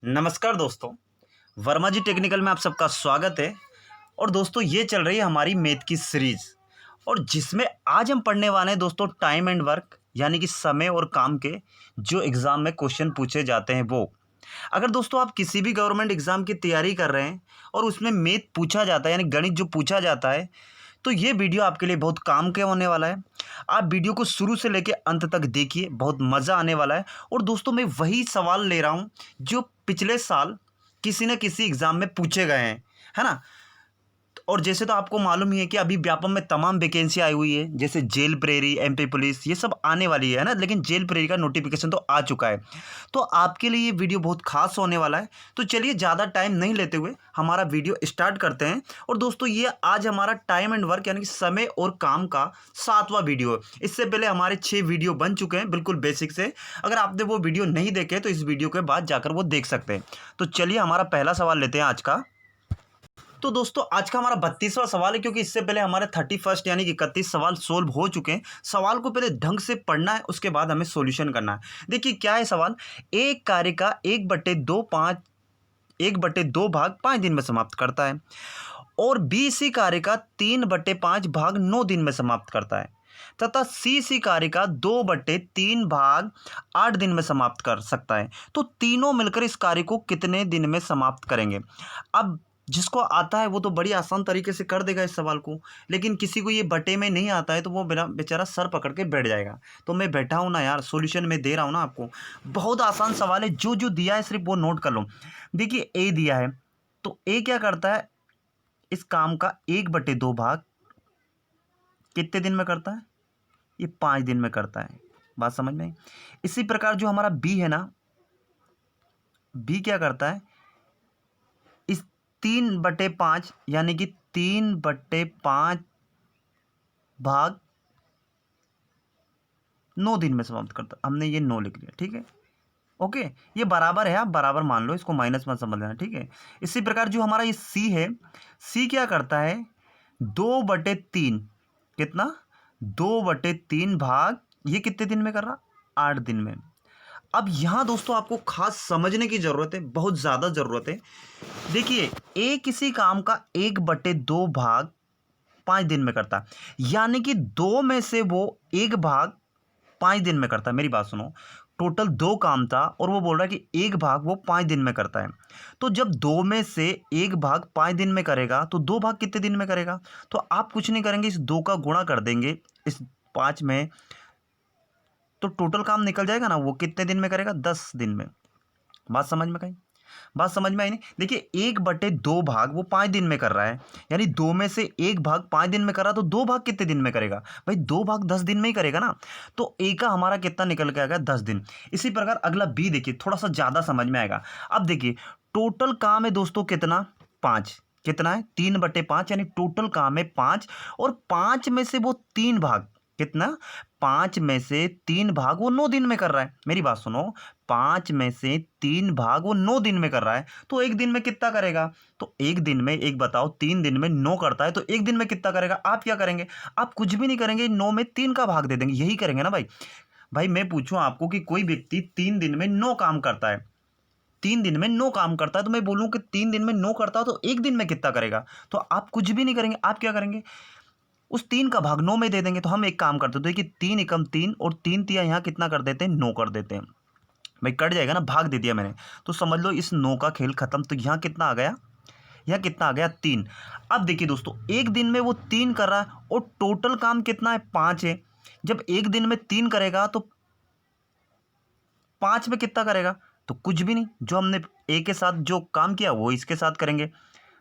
नमस्कार दोस्तों। वर्मा जी टेक्निकल में आप सबका स्वागत है। और दोस्तों ये चल रही है हमारी मैथ की सीरीज, और जिसमें आज हम पढ़ने वाले हैं दोस्तों टाइम एंड वर्क, यानी कि समय और काम के जो एग्ज़ाम में क्वेश्चन पूछे जाते हैं वो। अगर दोस्तों आप किसी भी गवर्नमेंट एग्ज़ाम की तैयारी कर रहे हैं और उसमें मैथ पूछा जाता है, यानी गणित जो पूछा जाता है, तो ये वीडियो आपके लिए बहुत काम के होने वाला है। आप वीडियो को शुरू से लेकर अंत तक देखिए, बहुत मज़ा आने वाला है। और दोस्तों मैं वही सवाल ले रहा हूँ जो पिछले साल किसी न किसी एग्ज़ाम में पूछे गए हैं, है ना। और जैसे तो आपको मालूम ही है कि अभी व्यापम में तमाम वैकेंसी आई हुई है, जैसे जेल प्रेरी, एमपी पुलिस, ये सब आने वाली है ना। लेकिन जेल प्रेरी का नोटिफिकेशन तो आ चुका है, तो आपके लिए ये वीडियो बहुत खास होने वाला है। तो चलिए ज़्यादा टाइम नहीं लेते हुए हमारा वीडियो स्टार्ट करते हैं। और दोस्तों ये आज हमारा टाइम एंड वर्क यानी कि समय और काम का 7वां वीडियो है। इससे पहले हमारे 6 वीडियो बन चुके हैं बिल्कुल बेसिक से। अगर आपने वो वीडियो नहीं देखे तो इस वीडियो के बाद जाकर वो देख सकते हैं। तो चलिए हमारा पहला सवाल लेते हैं आज का। तो दोस्तों आज का हमारा 32वां सवाल है, क्योंकि इससे पहले हमारे 31 यानी कि 31 सवाल सोल्व हो चुके हैं। सवाल को पहले ढंग से पढ़ना है, उसके बाद हमें सॉल्यूशन करना है। देखिए क्या है सवाल। एक कार्य का 1/2 भाग 5 दिन में समाप्त करता है, और बी इसी कार्य का 3/5 भाग 9 दिन में समाप्त करता है, तथा सी इसी कार्य का 2/3 भाग 8 दिन में समाप्त कर सकता है। तो तीनों मिलकर इस कार्य को कितने दिन में समाप्त करेंगे। अब जिसको आता है वो तो बड़ी आसान तरीके से कर देगा इस सवाल को, लेकिन किसी को ये बटे में नहीं आता है तो वो मेरा बेचारा सर पकड़ के बैठ जाएगा। तो मैं बैठा हूँ ना यार, सॉल्यूशन मैं दे रहा हूँ ना आपको। बहुत आसान सवाल है, जो जो दिया है सिर्फ वो नोट कर लो। देखिए ए दिया है, तो ए क्या करता है, इस काम का 1/2 भाग कितने दिन में करता है, ये 5 दिन में करता है। बात समझ में आई? इसी प्रकार जो हमारा बी है ना, बी क्या करता है, इस 3/5 यानी कि 3/5 भाग 9 दिन में समाप्त करता है। हमने ये 9 लिख लिया, ठीक है। ओके, ये बराबर है, आप बराबर मान लो, इसको माइनस मत समझ लेना, ठीक है। इसी प्रकार जो हमारा ये सी है, सी क्या करता है, 2/3 कितना, 2/3 भाग, ये कितने दिन में कर रहा, 8 दिन में। अब यहाँ दोस्तों आपको खास समझने की ज़रूरत है, बहुत ज़्यादा ज़रूरत है। देखिए ए किसी काम का 1/2 भाग 5 दिन में करता है, यानी कि 2 में से वो 1 भाग 5 दिन में करता है। मेरी बात सुनो, टोटल 2 काम था और वो बोल रहा है कि 1 भाग वो 5 दिन में करता है। तो जब 2 में से 1 भाग 5 दिन में करेगा तो 2 भाग कितने दिन में करेगा। तो आप कुछ नहीं करेंगे, इस 2 का गुणा कर देंगे इस 5 में, तो टोटल काम निकल जाएगा ना, वो कितने दिन में करेगा, 10 दिन में। बात समझ में आई? बात समझ में आई नहीं? देखिए 1/2 भाग वो 5 दिन में कर रहा है, यानी 2 में से 1 भाग 5 दिन में कर रहा, तो 2 भाग कितने दिन में करेगा भाई, 2 भाग 10 दिन में ही करेगा ना। तो ए का हमारा कितना निकल के आएगा, 10 दिन। इसी प्रकार अगला बी देखिए, थोड़ा सा ज़्यादा समझ में आएगा। अब देखिए टोटल काम है दोस्तों कितना, 5, कितना है, 3/5, यानी टोटल काम है 5, और 5 में से वो 3 भाग कितना, 5 में से 3 भाग वो 9 दिन में कर रहा है। मेरी बात सुनो, 5 में से 3 भाग वो 9 दिन में कर रहा है, तो एक दिन में कितना करेगा। तो एक दिन में, एक बताओ, 3 दिन में 9 करता है, तो एक दिन में कितना करेगा। आप क्या करेंगे, आप कुछ भी नहीं करेंगे, 9 में 3 का भाग दे देंगे, यही करेंगे ना भाई। भाई मैं पूछूं आपको कि कोई व्यक्ति 3 दिन में 9 काम करता है, 3 दिन में 9 काम करता है, तो मैं बोलूं कि 3 दिन में 9 करता है तो एक दिन में कितना करेगा। तो आप कुछ भी नहीं करेंगे, आप क्या करेंगे, उस 3 का भाग 9 में दे देंगे। तो हम एक काम करते हैं, देखिए 3 एकम 3 और 3 तिया यहाँ कितना कर देते हैं, 9 कर देते हैं। भाई कट जाएगा ना, भाग दे दिया मैंने, तो समझ लो इस 9 का खेल खत्म। तो यहाँ कितना आ गया, यहाँ कितना आ गया, 3। अब देखिए दोस्तों एक दिन में वो 3 कर रहा है और टोटल काम कितना है, 5 है। जब एक दिन में 3 करेगा तो 5 में कितना करेगा, तो कुछ भी नहीं, जो हमने ए के साथ जो काम किया वो इसके साथ करेंगे।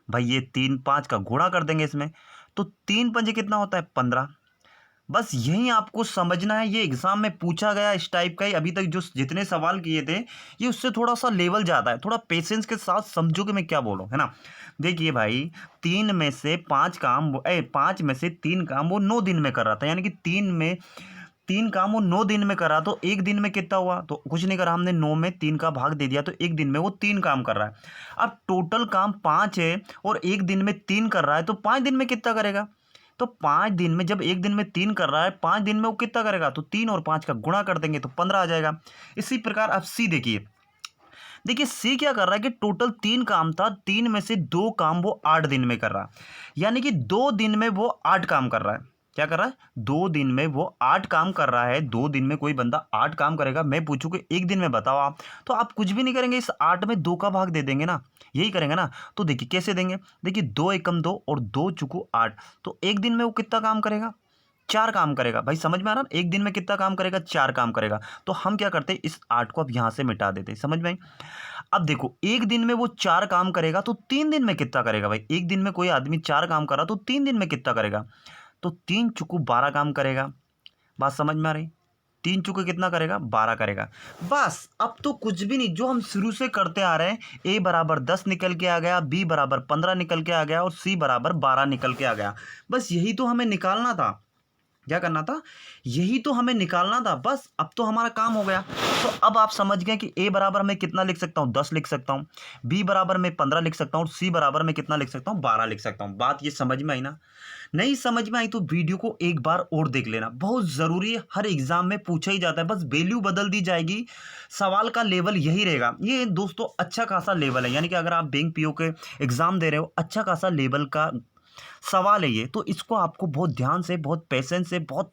भाई ये 3 5 का गुणा कर देंगे इसमें, तो 3 पंजे कितना होता है, 15। बस यही आपको समझना है, ये एग्जाम में पूछा गया इस टाइप का ही। अभी तक जो जितने सवाल किए थे ये उससे थोड़ा सा लेवल ज़्यादा है, थोड़ा पेशेंस के साथ समझो कि मैं क्या बोल रहा हूँ, है ना। देखिए भाई 3 में से 5 काम 5 में से 3 काम वो 9 दिन में कर रहा था, यानी कि 3 काम वो 9 दिन में करा, तो एक दिन में कितना हुआ, तो कुछ नहीं करा हमने, 9 में 3 का भाग दे दिया, तो एक दिन में वो 3 काम कर रहा है। अब टोटल काम 5 है और एक दिन में 3 कर रहा है, तो 5 दिन में कितना करेगा। तो 5 दिन में, जब एक दिन में 3 कर रहा है, 5 दिन में वो कितना करेगा, तो 3 और 5 का गुणा कर देंगे तो 15 आ जाएगा। इसी प्रकार अब सी देखिए, देखिए सी क्या कर रहा है कि टोटल 3 काम था, 3 में से 2 काम वो 8 दिन में कर रहा है, यानी कि 2 दिन में वो 8 काम कर रहा है। क्या कर रहा है? 2 दिन में वो 8 काम कर रहा है। 2 दिन में कोई बंदा 8 काम करेगा, मैं पूछूं कि एक दिन में बताओ आप, तो आप कुछ भी नहीं करेंगे, इस 8 में 2 का भाग दे देंगे ना, यही करेंगे ना। तो देखिए कैसे देंगे, देखिए 2 एकम 2 और 2 चुकू 8, तो एक दिन में वो कितना काम करेगा? 4 काम करेगा। भाई समझ में आ रहा है? एक दिन में कितना काम करेगा? 4 काम करेगा। तो हम क्या करते हैं, इस 8 को अब यहां से मिटा देते हैं। समझ में आई? अब देखो एक दिन में वो 4 काम करेगा, तो 3 दिन में कितना करेगा? भाई एक दिन में कोई आदमी 4 काम कर रहा तो 3 दिन में कितना करेगा? तो 3 चुकू 12 काम करेगा। बात समझ में आ रही? 3 चुके कितना करेगा? 12 करेगा। बस अब तो कुछ भी नहीं, जो हम शुरू से करते आ रहे हैं, ए बराबर 10 निकल के आ गया, बी बराबर 15 निकल के आ गया और सी बराबर 12 निकल के आ गया। बस यही तो हमें निकालना था। क्या करना था? यही तो हमें निकालना था। बस अब तो हमारा काम हो गया। तो अब आप समझ गए कि ए बराबर मैं कितना लिख सकता हूँ? 10 लिख सकता हूँ, बी बराबर मैं 15 लिख सकता हूँ और सी बराबर मैं कितना लिख सकता हूँ? 12 लिख सकता हूँ। बात ये समझ में आई ना? नहीं समझ में आई तो वीडियो को एक बार और देख लेना, बहुत ज़रूरी है, हर एग्जाम में पूछा ही जाता है। बस वैल्यू बदल दी जाएगी, सवाल का लेवल यही रहेगा। ये दोस्तों अच्छा खासा लेवल है, यानी कि अगर आप बैंक पीओ के एग्ज़ाम दे रहे हो, अच्छा खासा लेवल का सवाल है ये। तो इसको आपको बहुत ध्यान से, बहुत पेशेंस से, बहुत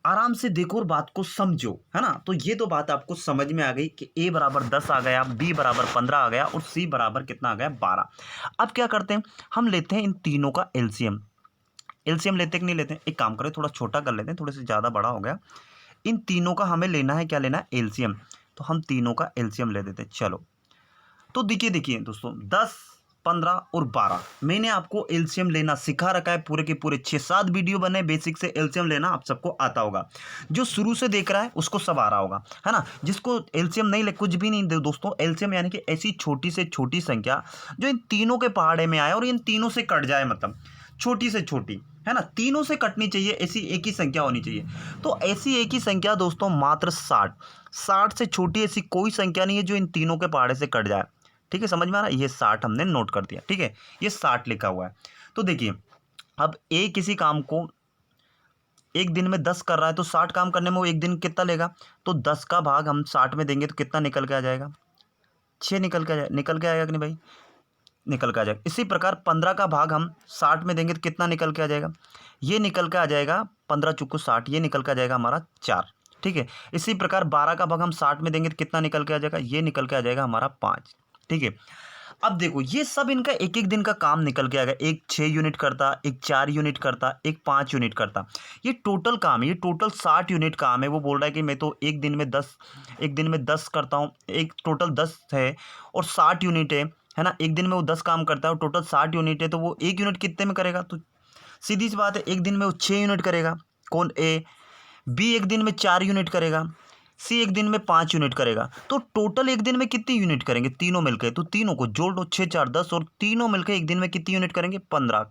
आराम से देखो और बात को समझो, है ना। तो ये तो बात आपको समझ में आ गई कि ए बराबर 10 आ गया, बी बराबर 15 आ गया और सी बराबर कितना आ गया? 12। अब क्या करते हैं, हम लेते हैं इन तीनों का एलसीएम। एलसीएम लेते कि नहीं लेते हैं? एक काम करें, थोड़ा छोटा कर लेते हैं, थोड़े से ज़्यादा बड़ा हो गया। इन तीनों का हमें लेना है, क्या लेना है? एलसीएम। तो हम तीनों का एलसीएम ले देते हैं। चलो तो देखिए देखिए दोस्तों, 10, 15 और 12 मैंने आपको एलसीएम लेना सिखा रखा है। पूरे के पूरे 6-7 वीडियो बने बेसिक से, एलसीएम लेना आप सबको आता होगा। जो शुरू से देख रहा है उसको सब आ रहा होगा, है ना। जिसको एलसीएम नहीं ले, कुछ भी नहीं दे दोस्तों, एलसीएम यानी कि ऐसी छोटी से छोटी संख्या जो इन तीनों के पहाड़े में आए और इन तीनों से कट जाए, मतलब छोटी से छोटी, है ना, तीनों से कटनी चाहिए, ऐसी एक ही संख्या होनी चाहिए। तो ऐसी एक ही संख्या दोस्तों मात्र 60। 60 से छोटी ऐसी कोई संख्या नहीं है जो इन तीनों के पहाड़े से कट जाए। ठीक है, समझ में आ रहा है? ये 60 हमने नोट कर दिया। ठीक है, ये 60 लिखा हुआ है। तो देखिए अब ए किसी काम को एक दिन में 10 कर रहा है, तो 60 काम करने में वो एक दिन कितना लेगा? तो 10 का भाग हम 60 में देंगे तो कितना निकल के आ जाएगा? 6 निकल के आ जाएगा। निकल के आएगा कि नहीं भाई? निकल के आ जाएगा। इसी प्रकार 15 का भाग हम 60 में देंगे तो कितना निकल के आ जाएगा? ये निकल के आ जाएगा 15 चुक्कू 60, ये निकल के आ जाएगा हमारा 4। ठीक है, इसी प्रकार 12 का भाग हम 60 में देंगे तो कितना निकल के आ जाएगा? ये निकल के आ जाएगा हमारा 5। ठीक है, अब देखो ये सब इनका एक एक दिन का काम निकल के आ गया। एक 6 यूनिट करता, एक 4 यूनिट करता, एक 5 यूनिट करता। ये टोटल काम है, ये टोटल 60 यूनिट काम है। वो बोल रहा है कि मैं तो एक दिन में 10 करता हूँ, एक टोटल 10 है और 60 यूनिट है ना। एक दिन में वो 10 काम करता है और टोटल 60 यूनिट है, तो वो एक यूनिट कितने में करेगा? तो सीधी सी बात है, एक दिन में वो 6 यूनिट करेगा। कौन? ए। बी एक दिन में 4 यूनिट करेगा, सी एक दिन में 5 यूनिट करेगा। तो टोटल एक दिन में कितनी यूनिट करेंगे तीनों मिलकर? तो तीनों को जोड़ दो, 6 4 10, और तीनों मिलकर एक दिन में कितनी यूनिट करेंगे? 15।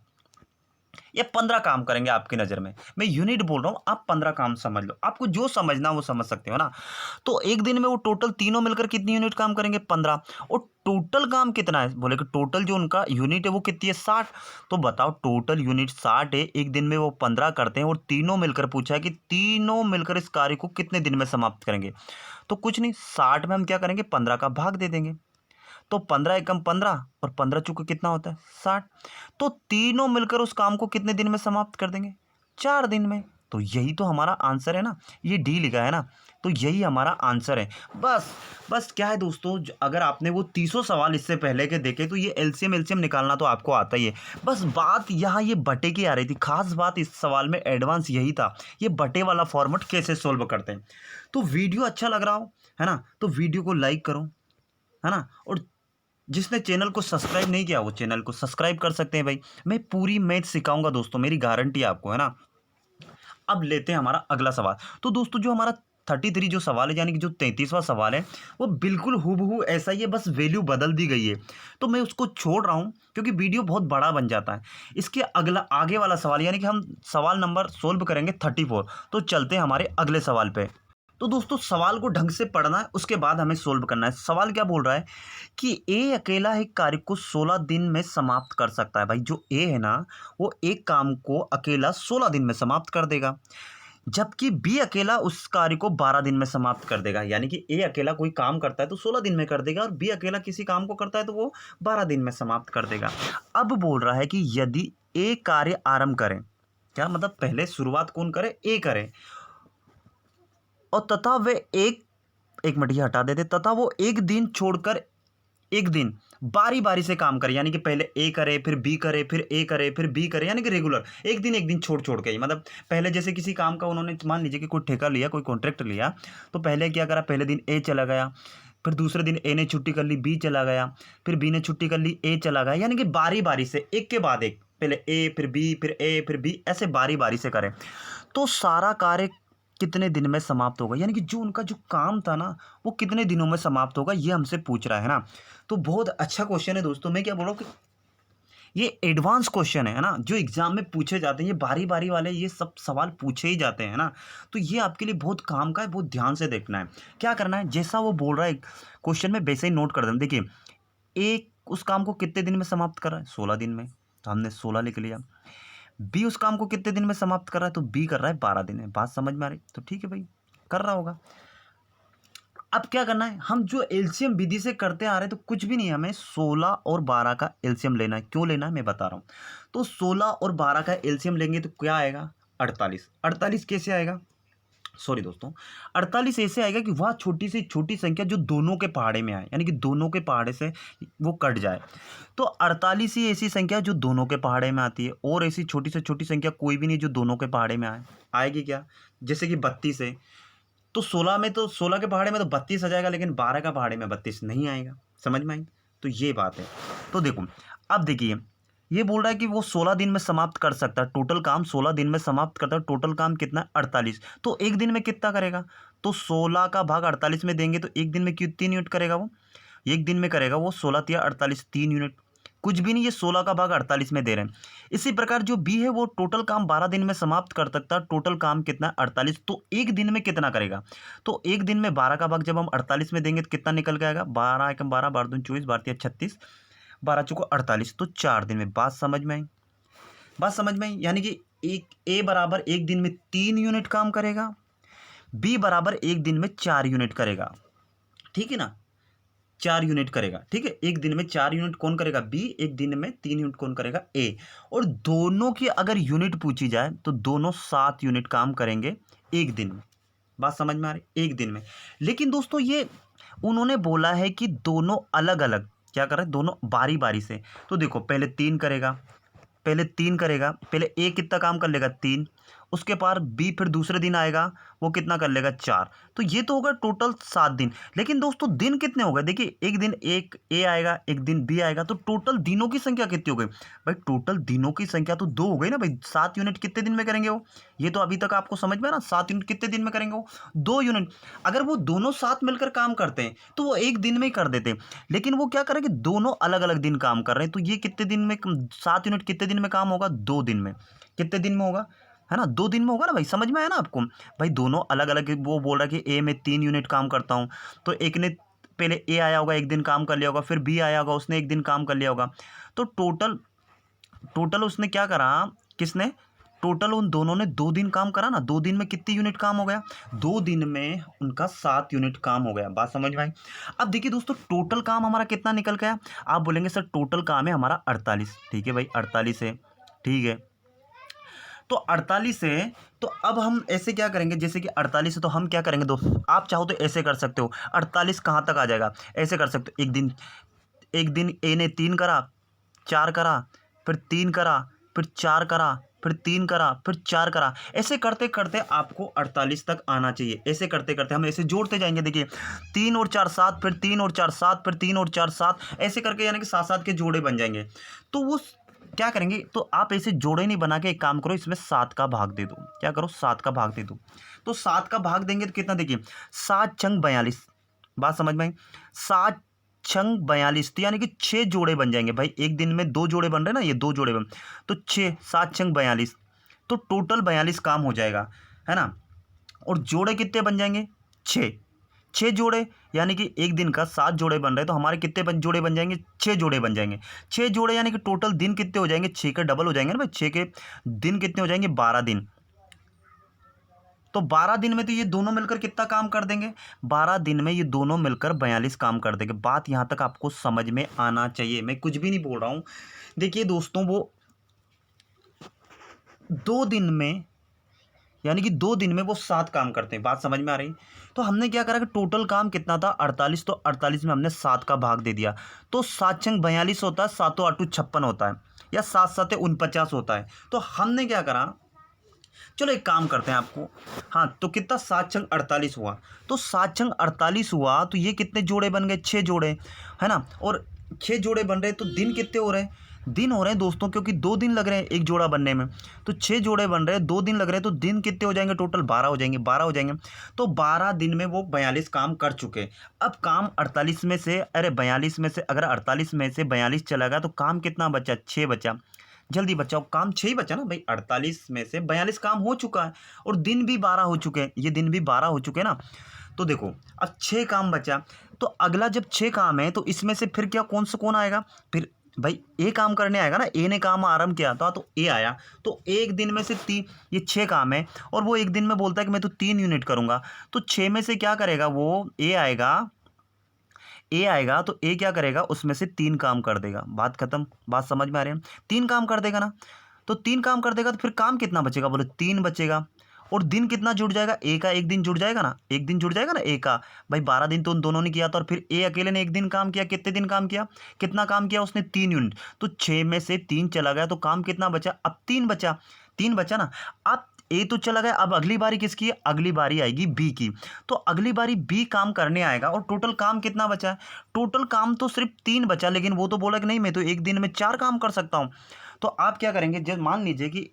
ये 15 काम करेंगे आपकी नज़र में। मैं यूनिट बोल रहा हूँ, आप 15 काम समझ लो, आपको जो समझना वो समझ सकते हो ना। तो एक दिन में वो टोटल तीनों मिलकर कितनी यूनिट काम करेंगे? 15। और टोटल काम कितना है? बोले कि टोटल जो उनका यूनिट है वो कितनी है? 60। तो बताओ टोटल यूनिट 60 है, एक दिन में वो 15 करते हैं और तीनों मिलकर पूछा है कि तीनों मिलकर इस कार्य को कितने दिन में समाप्त करेंगे। तो कुछ नहीं, 60 में हम क्या करेंगे? 15 का भाग दे देंगे। तो 15 एकम 15 और 15 चूके कितना होता है? 60। तो तीनों मिलकर उस काम को कितने दिन में समाप्त कर देंगे? 4 दिन में। तो यही तो हमारा आंसर है ना, ये डी लिखा है ना, तो यही हमारा आंसर है। बस क्या है दोस्तों, अगर आपने वो 300 सवाल इससे पहले के देखे तो ये एलसीएम निकालना तो आपको आता ही है। बस बात यहाँ ये बटे की आ रही थी, खास बात इस सवाल में एडवांस यही था, ये बटे वाला फॉर्मेट कैसे सोल्व करते हैं। तो वीडियो अच्छा लग रहा हो, है ना, तो वीडियो को लाइक करो, है ना। और जिसने चैनल को सब्सक्राइब नहीं किया वो चैनल को सब्सक्राइब कर सकते हैं भाई। मैं पूरी मैथ सिखाऊंगा दोस्तों, मेरी गारंटी है आपको, है ना। अब लेते हैं हमारा अगला सवाल। तो दोस्तों जो हमारा 33 जो सवाल है, यानी कि जो 33वां सवाल है, वो बिल्कुल हूबहू ऐसा ही है, बस वैल्यू बदल दी गई है। तो मैं उसको छोड़ रहा हूँ क्योंकि वीडियो बहुत बड़ा बन जाता है। इसके अगला आगे वाला सवाल, यानी कि हम सवाल नंबर सोल्व करेंगे 34। तो चलते हैं हमारे अगले सवाल पे। तो दोस्तों सवाल को ढंग से पढ़ना है, उसके बाद हमें सोल्व करना है। सवाल क्या बोल रहा है कि ए अकेला एक कार्य को 16 दिन में समाप्त कर सकता है। भाई जो ए है ना, वो एक काम को अकेला 16 दिन में समाप्त कर देगा। जबकि बी अकेला उस कार्य को 12 दिन में समाप्त कर देगा। यानी कि ए अकेला कोई काम करता है तो 16 दिन में कर देगा, और बी अकेला किसी काम को करता है तो वो 12 दिन में समाप्त कर देगा। अब बोल रहा है कि यदि ए कार्य आरंभ करें, क्या मतलब पहले शुरुआत कौन करे, ए करे, और तथा वे एक मिनट ये हटा देते, तथा वो एक दिन छोड़कर एक दिन बारी बारी से काम करे। यानी कि पहले ए करे, फिर बी करे, फिर ए करे, फिर बी करे, यानी कि रेगुलर एक दिन छोड़ छोड़ के ही। मतलब पहले जैसे किसी काम का उन्होंने मान लीजिए कि कोई ठेका लिया, कोई कॉन्ट्रैक्ट लिया, तो पहले क्या करा, पहले दिन ए चला गया, फिर दूसरे दिन ए ने छुट्टी कर ली, बी चला गया, फिर बी ने छुट्टी कर ली, ए चला गया। यानी कि बारी बारी से एक के बाद एक, पहले ए फिर बी फिर ए फिर बी, ऐसे बारी बारी से करें तो सारा कार्य कितने दिन में समाप्त होगा। यानी कि जो उनका जो काम था ना वो कितने दिनों में समाप्त होगा, ये हमसे पूछ रहा है ना। तो बहुत अच्छा क्वेश्चन है दोस्तों। मैं क्या बोल रहा हूँ कि ये एडवांस क्वेश्चन है ना, जो एग्जाम में पूछे जाते हैं, ये बारी बारी वाले ये सब सवाल पूछे ही जाते हैं ना। तो ये आपके लिए बहुत काम का है, बहुत ध्यान से देखना है। क्या करना है, जैसा वो बोल रहा है क्वेश्चन में वैसे ही नोट कर देना। देखिए एक उस काम को कितने दिन में समाप्त कर रहा है, 16 दिन में, तो हमने 16 लिख लिया। बी उस काम को कितने दिन में समाप्त कर रहा है, तो बी कर रहा है 12 दिन में। बात समझ में आ रही, तो ठीक है भाई, कर रहा होगा। अब क्या करना है, हम जो एलसीएम विधि से करते आ रहे हैं, तो कुछ भी नहीं है, हमें 16 और 12 का एलसीएम लेना है। क्यों लेना है मैं बता रहा हूँ। तो 16 और 12 का एलसीएम लेंगे तो क्या आएगा, 48। 48 कैसे आएगा, सॉरी दोस्तों, 48 ऐसे आएगा कि वह छोटी से छोटी संख्या जो दोनों के पहाड़े में आए, यानी कि दोनों के पहाड़े से वो कट जाए। तो 48 ही ऐसी संख्या जो दोनों के पहाड़े में आती है, और ऐसी छोटी से छोटी संख्या कोई भी नहीं जो दोनों के पहाड़े में आएगी क्या, जैसे कि 32 है, तो 16 में, तो 16 के पहाड़े में तो 32 आ जाएगा, लेकिन 12 का पहाड़े में 32 नहीं आएगा। समझ में आई, तो ये बात है। तो देखो अब देखिए, ये बोल रहा है कि वो 16 दिन में समाप्त कर सकता है, टोटल काम 16 दिन में समाप्त करता है। टोटल काम कितना, 48। तो एक दिन में कितना करेगा, तो 16 का भाग 48 में देंगे तो एक दिन में क्यों 3 यूनिट करेगा, वो एक दिन में करेगा वो 16 या 48, 3 यूनिट, कुछ भी नहीं, ये 16 का भाग 48 में दे रहे हैं। इसी प्रकार जो बी है वो टोटल काम 12 दिन में समाप्त कर सकता है। टोटल काम कितना, 48। तो एक दिन में कितना करेगा, तो एक दिन में 12 का भाग जब हम 48 में देंगे तो कितना निकल के आएगा, 12 एकम 12, 12 दूनी 24, 12 36, 12 चौको 48, तो 4 दिन में। बात समझ में आई, बात समझ में आई। यानी कि एक ए बराबर एक दिन में 3 यूनिट काम करेगा, बी बराबर एक दिन में 4 यूनिट करेगा, ठीक है ना, 4 यूनिट करेगा, ठीक है। एक दिन में 4 यूनिट कौन करेगा, बी, एक दिन में 3 यूनिट कौन करेगा, ए। और दोनों की अगर यूनिट पूछी जाए तो दोनों 7 यूनिट काम करेंगे एक दिन में। बात समझ में आ रही, एक दिन में। लेकिन दोस्तों ये उन्होंने बोला है कि दोनों अलग अलग क्या कर रहे हैं, दोनों बारी बारी से। तो देखो पहले 3 करेगा, पहले ए कितना काम कर लेगा, 3, उसके बाद बी फिर दूसरे दिन आएगा, वो कितना कर लेगा, 4। तो ये तो होगा टोटल 7 दिन। लेकिन दोस्तों दिन कितने हो गए, देखिए एक दिन एक ए आएगा, एक दिन बी आएगा, तो टोटल दिनों की संख्या कितनी हो गई भाई, टोटल दिनों की संख्या तो 2 हो गई ना भाई। 7 यूनिट कितने दिन में करेंगे वो, ये तो अभी तक आपको समझ में आ ना, 7 यूनिट कितने दिन में करेंगे वो, 2 यूनिट। अगर वो दोनों साथ मिलकर काम करते हैं तो वो एक दिन में ही कर देते हैं। लेकिन वो क्या करेंगे, दोनों अलग अलग दिन काम कर रहे हैं, तो ये कितने दिन में, 7 यूनिट कितने दिन में काम होगा, 2 दिन में। कितने दिन में होगा, है ना, 2 दिन में होगा ना भाई। समझ में आया ना आपको भाई, दोनों अलग अलग। वो बोल रहा है कि ए में 3 यूनिट काम करता हूँ, तो एक ने पहले ए आया होगा, एक दिन काम कर लिया होगा, फिर बी आया होगा, उसने एक दिन काम कर लिया होगा। तो टोटल उसने क्या करा, किसने, टोटल उन दोनों ने 2 दिन काम करा ना। 2 दिन में कितनी यूनिट काम हो गया, 2 दिन में उनका 7 यूनिट काम हो गया। बात समझ में आई। अब देखिए दोस्तों, टोटल काम हमारा कितना निकल गया, आप बोलेंगे सर टोटल काम है हमारा 48, ठीक है भाई 48 है, ठीक है। तो 48 है, तो अब हम ऐसे क्या करेंगे, जैसे कि 48 है तो हम क्या करेंगे दोस्तों, आप चाहो तो ऐसे कर सकते हो, 48 कहाँ तक आ जाएगा, ऐसे कर सकते हो। एक दिन ए ने 3 करा, 4 करा, फिर 3 करा, फिर 4 करा, फिर 3 करा, फिर 4 करा। ऐसे करते करते आपको 48 तक आना चाहिए। ऐसे करते करते हम ऐसे जोड़ते जाएंगे। देखिए 3 और 4 7, फिर 3 और 4 7, फिर 3 और 4 7, ऐसे करके यानी कि 7 के जोड़े बन जाएंगे। तो वो क्या करेंगे, तो आप ऐसे जोड़े नहीं बना के एक काम करो, इसमें 7 का भाग दे दो। क्या करो, 7 का भाग दे दो। तो 7 का भाग देंगे तो कितना, देखिए 7 छंग 42। बात समझ में आई, 7 छंग 42, तो यानी कि 6 जोड़े बन जाएंगे भाई। एक दिन में 2 जोड़े बन रहे हैं ना, ये 2 जोड़े बन, तो 6 7 छंग 42, तो टोटल 42 काम हो जाएगा, है ना। और जोड़े कितने बन जाएंगे, 6 जोड़े, यानी कि एक दिन का 7 जोड़े बन रहे हैं, तो हमारे कितने जोड़े बन जाएंगे, 6 जोड़े बन जाएंगे। 6 जोड़े यानी कि टोटल दिन कितने हो जाएंगे, 6 के डबल हो जाएंगे ना भाई। 6 के दिन कितने हो जाएंगे, 12 दिन। तो 12 दिन में तो ये दोनों मिलकर कितना काम कर देंगे? 12 दिन में ये दोनों मिलकर 42 काम कर देंगे। बात यहाँ तक आपको समझ में आना चाहिए, मैं कुछ भी नहीं बोल रहा हूँ। देखिए दोस्तों, वो 2 दिन में, यानी कि 2 दिन में वो 7 काम करते हैं। बात समझ में आ रही? तो हमने क्या करा कि टोटल काम कितना था 48, तो 48 में हमने 7 का भाग दे दिया। तो 7 छंग 42 होता है, 7 8 56 होता है, या 7 7 49 होता है। तो हमने क्या करा, चलो एक काम करते हैं आपको, हाँ, तो कितना 7 छंग 48 हुआ। तो 7 छंग 48 हुआ, तो ये कितने जोड़े बन गए? 6 जोड़े, है ना। और 6 जोड़े बन रहे, तो दिन कितने हो रहे हैं? दिन हो रहे हैं दोस्तों, क्योंकि 2 दिन लग रहे हैं एक जोड़ा बनने में। तो 6 जोड़े बन रहे हैं, 2 दिन लग रहे हैं, तो दिन कितने हो जाएंगे? टोटल 12 हो जाएंगे, 12 हो जाएंगे। तो 12 दिन में वो 42 काम कर चुके। अब काम 48 में से, अरे 42 में से अगर 48 में से 42 चला गया, तो काम कितना बचा? 6 बचा। जल्दी बचाओ, काम 6 ही बचा ना भाई। 48 में से 42 काम हो चुका है, और दिन भी 12 हो चुके हैं, ये दिन भी 12 हो चुके हैं ना। तो देखो, अब 6 काम बचा। तो अगला जब 6 काम है, तो इसमें से फिर क्या, कौन आएगा? फिर भाई ए काम करने आएगा ना। ए ने काम आरंभ किया था, तो ए आया। तो एक दिन में से ये 6 काम है, और वो एक दिन में बोलता है कि मैं तो 3 यूनिट करूंगा। तो 6 में से क्या करेगा वो? ए आएगा, तो ए क्या करेगा? उसमें से 3 काम कर देगा। बात खत्म। बात समझ में आ रही है? 3 काम कर देगा ना। तो 3 काम कर देगा, तो फिर काम कितना बचेगा? बोले 3 बचेगा। और दिन कितना जुड़ जाएगा? ए का एक दिन जुड़ जाएगा ना, एक दिन जुड़ जाएगा ना ए का। भाई 12 दिन तो उन दोनों ने किया था, और फिर ए अकेले ने एक दिन काम किया। कितने दिन काम किया? कितना काम किया उसने? 3 यूनिट। तो 6 में से 3 चला गया, तो काम कितना बचा? अब 3 बचा, 3 बचा ना। अब ए तो चला गया, अब अगली बारी किसकी है? अगली बारी आएगी बी की। तो अगली बारी बी काम करने आएगा, और टोटल काम कितना बचा है? टोटल काम तो सिर्फ 3 बचा, लेकिन वो तो बोला कि नहीं, मैं तो एक दिन में 4 काम कर सकता हूं। तो आप क्या करेंगे, जब मान लीजिए कि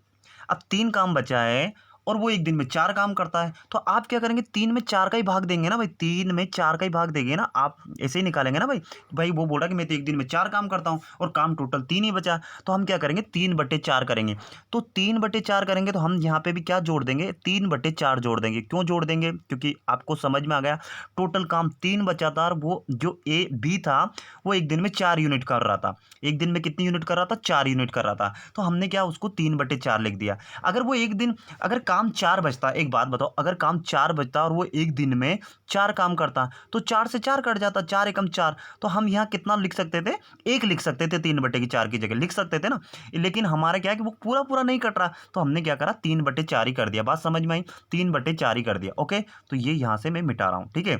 अब 3 काम बचा है, और वो एक दिन में 4 काम करता है, तो आप क्या करेंगे? 3 में 4 का ही भाग देंगे ना भाई। 3 में 4 का ही भाग देंगे ना आप, ऐसे ही निकालेंगे ना भाई। भाई वो बोल रहा कि मैं तो एक दिन में 4 काम करता हूं, और काम टोटल 3 ही बचा। तो हम क्या करेंगे? 3/4 करेंगे। तो 3/4 करेंगे, तो हम यहाँ पे भी क्या जोड़ देंगे? 3/4 जोड़ देंगे। क्यों जोड़ देंगे? क्योंकि आपको समझ में आ गया, टोटल काम 3 बचा था, और वो जो ए बी था, वो एक दिन में 4 यूनिट कर रहा था। एक दिन में कितनी यूनिट कर रहा था? 4 यूनिट कर रहा था। तो हमने क्या, उसको 3/4 लिख दिया। अगर वो एक दिन, अगर काम 4 बचता, एक बात बताओ, अगर काम 4 बचता और वो एक दिन में 4 काम करता, तो 4 से 4 कट जाता, 4 एकम 4। तो हम यहाँ कितना लिख सकते थे? 1 लिख सकते थे, 3/4 की जगह लिख सकते थे ना। लेकिन हमारा क्या है कि वो पूरा पूरा नहीं कट रहा, तो हमने क्या करा? 3/4 ही कर दिया। बात समझ में आई? 3/4 ही कर दिया। ओके, तो ये यहाँ से मैं मिटा रहा हूँ, ठीक है।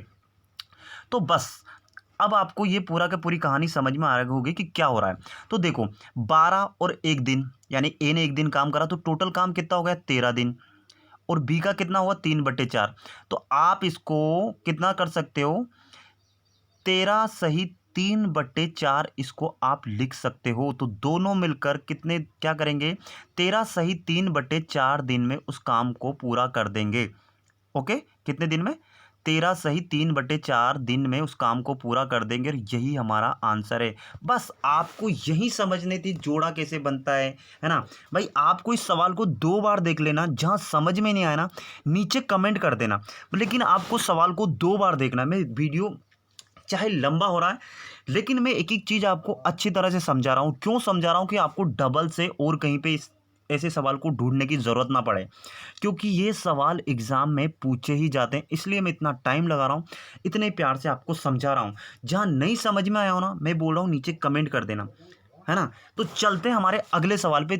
तो बस अब आपको ये पूरा का पूरी कहानी समझ में आ रही होगी कि क्या हो रहा है। तो देखो, 12 और एक दिन, यानी ए ने एक दिन काम करा, तो टोटल काम कितना हो गया? 13 दिन। और बी का कितना हुआ? 3/4। तो आप इसको कितना कर सकते हो? 13 सही 3/4 इसको आप लिख सकते हो। तो दोनों मिलकर कितने, क्या करेंगे? 13 सही 3/4 दिन में उस काम को पूरा कर देंगे। ओके, कितने दिन में? 13 सही 3/4 दिन में उस काम को पूरा कर देंगे, और यही हमारा आंसर है। बस आपको यही समझनी थी, जोड़ा कैसे बनता है ना भाई। आपको इस सवाल को 2 बार देख लेना, जहां समझ में नहीं आया ना, नीचे कमेंट कर देना। लेकिन आपको सवाल को 2 बार देखना है। मैं वीडियो चाहे लंबा हो रहा है, लेकिन मैं एक एक चीज़ आपको अच्छी तरह से समझा रहा हूँ। क्यों समझा रहा हूँ? कि आपको डबल से और कहीं पे ऐसे सवाल को ढूंढने की ज़रूरत ना पड़े, क्योंकि ये सवाल एग्ज़ाम में पूछे ही जाते हैं। इसलिए मैं इतना टाइम लगा रहा हूँ, इतने प्यार से आपको समझा रहा हूँ। जहाँ नहीं समझ में आया हो ना, मैं बोल रहा हूँ नीचे कमेंट कर देना, है ना। तो चलते हैं हमारे अगले सवाल पे,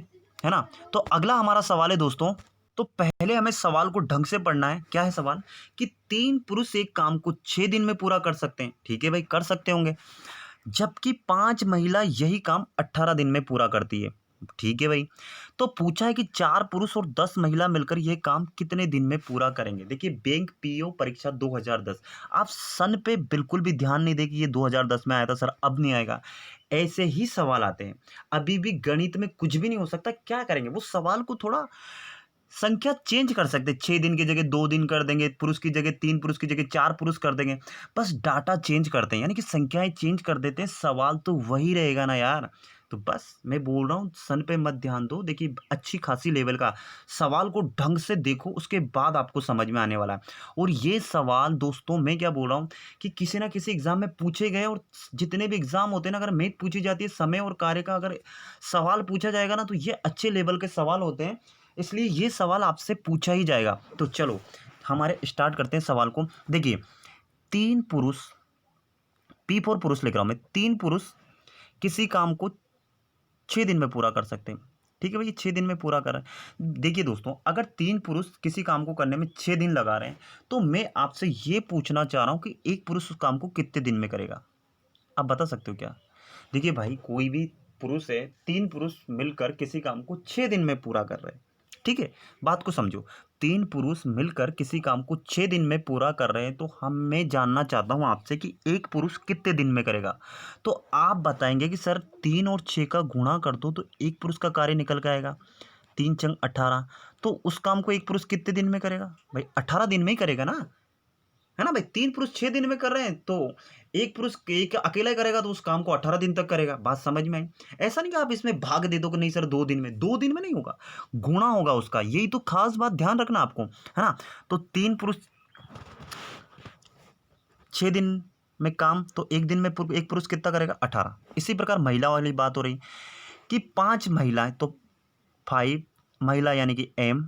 है ना। तो अगला हमारा सवाल है दोस्तों, तो पहले हमें सवाल को ढंग से पढ़ना है। क्या है सवाल? कि 3 पुरुष एक काम को 6 दिन में पूरा कर सकते हैं। ठीक है भाई, कर सकते होंगे। जबकि 5 महिला यही काम 18 दिन में पूरा करती है। ठीक है भाई। तो पूछा है कि 4 पुरुष और 10 महिला मिलकर यह काम कितने दिन में पूरा करेंगे। देखिए, बैंक पीओ परीक्षा 2010, आप सन पे बिल्कुल भी ध्यान नहीं दें कि ये 2010 में आया था सर, अब नहीं आएगा। ऐसे ही सवाल आते हैं। अभी भी गणित में कुछ भी नहीं हो सकता। क्या करेंगे? वो सवाल को थोड़ा संख्या चेंज कर सकते। 6 दिन की जगह 2 दिन कर देंगे, पुरुष की जगह 3 पुरुष की जगह 4 पुरुष कर देंगे। बस डाटा चेंज करते हैं, यानी कि संख्याएं चेंज कर देते हैं, सवाल तो वही रहेगा ना यार। तो बस मैं बोल रहा हूँ, सन पे मत ध्यान दो। देखिए, अच्छी खासी लेवल का सवाल को ढंग से देखो, उसके बाद आपको समझ में आने वाला है। और ये सवाल दोस्तों, मैं क्या बोल रहा हूँ कि किसी ना किसी एग्जाम में पूछे गए, और जितने भी एग्जाम होते हैं ना, अगर मैथ पूछी जाती है, समय और कार्य का अगर सवाल पूछा जाएगा ना, तो ये अच्छे लेवल के सवाल होते हैं। इसलिए ये सवाल आपसे पूछा ही जाएगा। तो चलो, हमारे स्टार्ट करते हैं सवाल को। देखिए 3 पुरुष, P फॉर पुरुष लिख रहा हूँ मैं, 3 पुरुष किसी काम को 6 दिन में पूरा कर सकते हैं। ठीक है भाई, 6 दिन में पूरा कर रहे हैं। देखिए दोस्तों, अगर 3 पुरुष किसी काम को करने में 6 दिन लगा रहे हैं, तो मैं आपसे ये पूछना चाह रहा हूँ कि एक पुरुष उस काम को कितने दिन में करेगा? आप बता सकते हो क्या? देखिए भाई, कोई भी पुरुष है, 3 पुरुष मिलकर किसी काम को 6 दिन में पूरा कर रहे हैं। ठीक है, बात को समझो। 3 पुरुष मिलकर किसी काम को 6 दिन में पूरा कर रहे हैं, तो मैं जानना चाहता हूँ आपसे कि एक पुरुष कितने दिन में करेगा? तो आप बताएंगे कि सर 3 और 6 का गुणा कर दो तो एक पुरुष का कार्य निकल के आएगा। 3 चंग 18, तो उस काम को एक पुरुष कितने दिन में करेगा? भाई 18 दिन में ही करेगा ना, है ना भाई। 3 पुरुष 6 दिन में कर रहे हैं, तो एक पुरुष एक अकेला ही करेगा तो उस काम को 18 दिन तक करेगा। बात समझ में आई? ऐसा नहीं कि आप इसमें भाग दे दो कि नहीं सर 2 दिन में, 2 दिन में नहीं होगा, गुणा होगा उसका। यही तो खास बात ध्यान रखना आपको, है ना। तो 3 पुरुष 6 दिन में काम, तो एक दिन में एक पुरुष कितना करेगा? 18। इसी प्रकार महिला वाली बात हो रही कि 5 महिलाएं, तो 5 महिला यानी कि M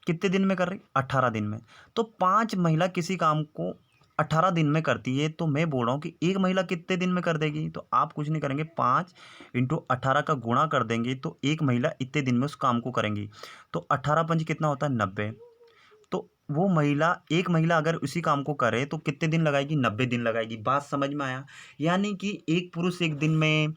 कितने दिन में कर रही? 18 दिन में। तो 5 महिला किसी काम को 18 दिन में करती है, तो मैं बोल रहा हूँ कि एक महिला कितने दिन में कर देगी? तो आप कुछ नहीं करेंगे, 5 × 18 का गुणा कर देंगे, तो एक महिला इतने दिन में उस काम को करेंगी। तो 18 पंच कितना होता है? 90। तो वो महिला, एक महिला अगर उसी काम को करे तो कितने दिन लगाएगी? 90 दिन लगाएगी। बात समझ में आया? यानी कि एक पुरुष एक दिन में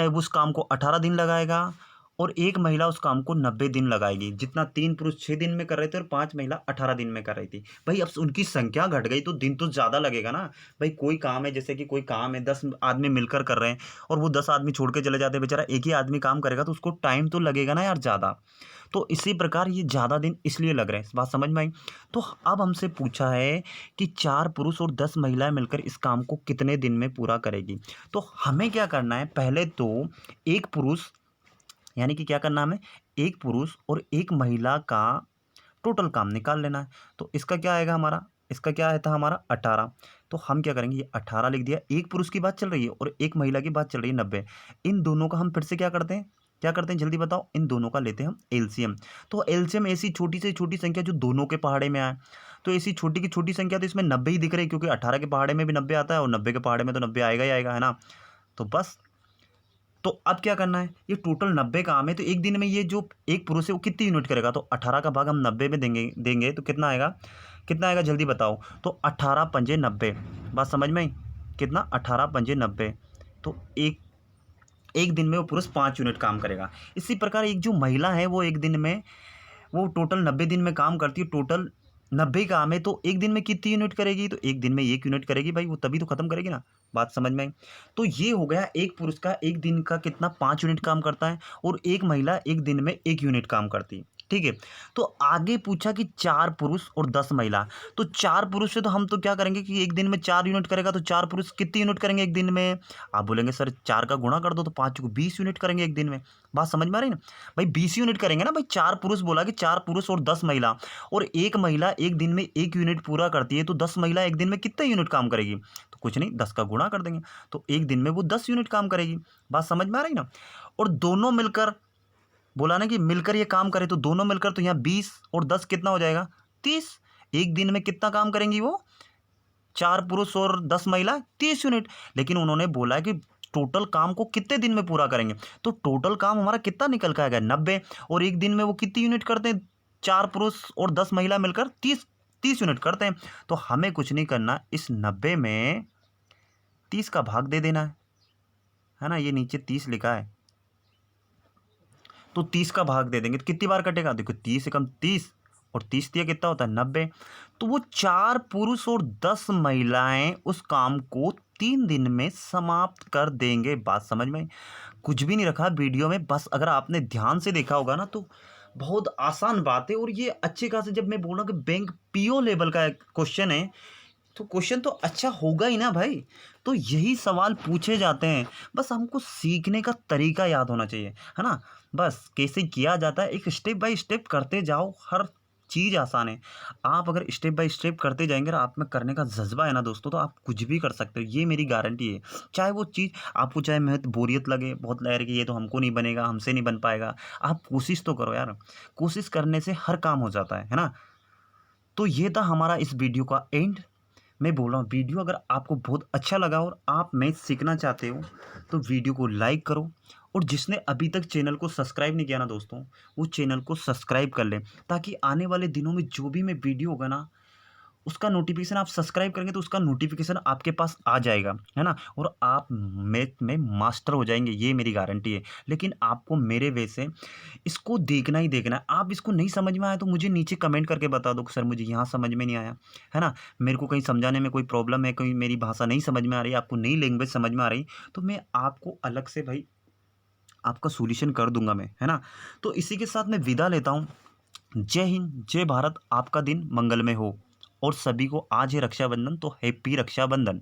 उस काम को 18 दिन लगाएगा और एक महिला उस काम को 90 दिन लगाएगी। जितना 3 पुरुष 6 दिन में कर रहे थे और 5 महिला 18 दिन में कर रही थी। भाई अब उनकी संख्या घट गई तो दिन तो ज़्यादा लगेगा ना भाई। कोई काम है, जैसे कि कोई काम है 10 आदमी मिलकर कर रहे हैं और वो 10 आदमी छोड़ के चले जाते हैं, बेचारा एक ही आदमी काम करेगा तो उसको टाइम तो लगेगा ना यार ज़्यादा। तो इसी प्रकार ये ज़्यादा दिन इसलिए लग रहे हैं। बात समझ में आई? तो अब हमसे पूछा है कि 4 पुरुष और 10 महिलाएं मिलकर इस काम को कितने दिन में पूरा करेगी। तो हमें क्या करना है? पहले तो एक पुरुष यानी कि क्या करना है हमें? एक पुरुष और एक महिला का टोटल काम निकाल लेना है। तो इसका क्या आएगा हमारा? इसका क्या आया था हमारा? 18। तो हम क्या करेंगे? ये 18 लिख दिया। एक पुरुष की बात चल रही है और एक महिला की बात चल रही है 90। इन दोनों का हम फिर से क्या करते हैं? जल्दी बताओ। इन दोनों का लेते हैं हम एलसीएम। तो एलसीएम ऐसी छोटी से छोटी संख्या जो दोनों के पहाड़े में आए, तो ऐसी छोटी की छोटी संख्या तो इसमें 90 ही दिख रही है, क्योंकि 18 के पहाड़े में भी 90 आता है और 90 के पहाड़े में तो 90 आएगा ही आएगा, है ना। तो बस, तो अब क्या करना है? ये टोटल 90 काम है, तो एक दिन में ये जो एक पुरुष है वो कितनी यूनिट करेगा? तो 18 का भाग हम 90 में देंगे तो कितना आएगा? जल्दी बताओ। तो 18 पंजे 90। बात समझ में आई? कितना? 18 पंजे 90। तो एक दिन में वो पुरुष 5 यूनिट काम करेगा। इसी प्रकार एक जो महिला है वो एक दिन में, वो टोटल 90 दिन में काम करती है। टोटल 90 काम है, तो एक दिन में कितनी यूनिट करेगी? तो एक दिन में 1 यूनिट करेगी भाई, वो तभी तो खत्म करेगी ना। बात समझ में आई? तो ये हो गया एक पुरुष का एक दिन का कितना? 5 यूनिट काम करता है और एक महिला एक दिन में 1 यूनिट काम करती है। ठीक है। तो आगे पूछा कि 4 पुरुष और 10 महिला। तो 4 पुरुष से तो हम तो क्या करेंगे कि एक दिन में 4 यूनिट करेगा, तो 4 पुरुष कितनी यूनिट करेंगे एक दिन में? आप बोलेंगे सर 4 का गुणा कर दो तो 5 को 20 यूनिट करेंगे एक दिन में। बात समझ में आ रही ना भाई? 20 यूनिट करेंगे ना भाई। 4 पुरुष बोला कि 4 पुरुष और 10 महिला, और एक महिला एक दिन में 1 यूनिट पूरा करती है, तो 10 महिला एक दिन में कितने यूनिट काम करेगी? तो कुछ नहीं, 10 का गुणा कर देंगे, तो एक दिन में वो 10 यूनिट काम करेगी। बात समझ में आ रही ना? और दोनों मिलकर, बोला ना कि मिलकर ये काम करे, तो दोनों मिलकर तो यहाँ 20 और 10 कितना हो जाएगा? 30। एक दिन में कितना काम करेंगी वो? 4 पुरुष और 10 महिला 30 यूनिट। लेकिन उन्होंने बोला है कि टोटल काम को कितने दिन में पूरा करेंगे, तो टोटल काम हमारा कितना निकल के आएगा? 90। और एक दिन में वो कितनी यूनिट करते हैं? 4 पुरुष और 10 महिला मिलकर 30 यूनिट करते हैं। तो हमें कुछ नहीं करना, इस 90 में 30 का भाग दे देना है ना। ये नीचे 30 लिखा है, तो 30 का भाग दे देंगे तो कितनी बार कटेगा? देखो 30 से कम 30 और 30 दिया कितना होता है? 90। तो वो 4 पुरुष और 10 महिलाएं उस काम को 3 दिन में समाप्त कर देंगे। बात समझ में आई? कुछ भी नहीं रखा वीडियो में, बस अगर आपने ध्यान से देखा होगा ना तो बहुत आसान बात है। और ये अच्छे खासे, जब मैं बोल रहा हूँ कि बैंक पीओ लेवल का क्वेश्चन है, तो क्वेश्चन तो अच्छा होगा ही ना भाई। तो यही सवाल पूछे जाते हैं, बस हमको सीखने का तरीका याद होना चाहिए, है ना। बस कैसे किया जाता है, एक स्टेप बाय स्टेप करते जाओ, हर चीज़ आसान है। आप अगर स्टेप बाय स्टेप करते जाएंगे और आप में करने का जज्बा है ना दोस्तों, तो आप कुछ भी कर सकते हो, ये मेरी गारंटी है। चाहे वो चीज़ आपको, चाहे मेहनत बोरियत लगे, बहुत लग रही कि ये तो हमको नहीं बनेगा, हमसे नहीं बन पाएगा, आप कोशिश तो करो यार। कोशिश करने से हर काम हो जाता है ना। तो ये था हमारा इस वीडियो का एंड। मैं बोल रहा हूँ वीडियो अगर आपको बहुत अच्छा लगा और आप मैथ सीखना चाहते हो तो वीडियो को लाइक करो, और जिसने अभी तक चैनल को सब्सक्राइब नहीं किया ना दोस्तों, वो चैनल को सब्सक्राइब कर लें, ताकि आने वाले दिनों में जो भी मैं वीडियो होगा ना उसका नोटिफिकेशन, आप सब्सक्राइब करेंगे तो उसका नोटिफिकेशन आपके पास आ जाएगा, है ना, और आप मैथ में मास्टर हो जाएंगे, ये मेरी गारंटी है। लेकिन आपको मेरे वे से इसको देखना ही देखना है। आप इसको नहीं समझ में आया तो मुझे नीचे कमेंट करके बता दो कि सर मुझे यहाँ समझ में नहीं आया, है ना, मेरे को कहीं समझाने में कोई प्रॉब्लम है, कोई मेरी भाषा नहीं समझ में आ रही, आपको नई लैंग्वेज समझ में आ रही, तो मैं आपको अलग से भाई आपका सॉल्यूशन कर दूंगा मैं, है ना। तो इसी के साथ मैं विदा लेता हूँ। जय हिंद, जय भारत, आपका दिन मंगलमय हो, और सभी को आज है रक्षाबंधन, तो हैप्पी रक्षाबंधन।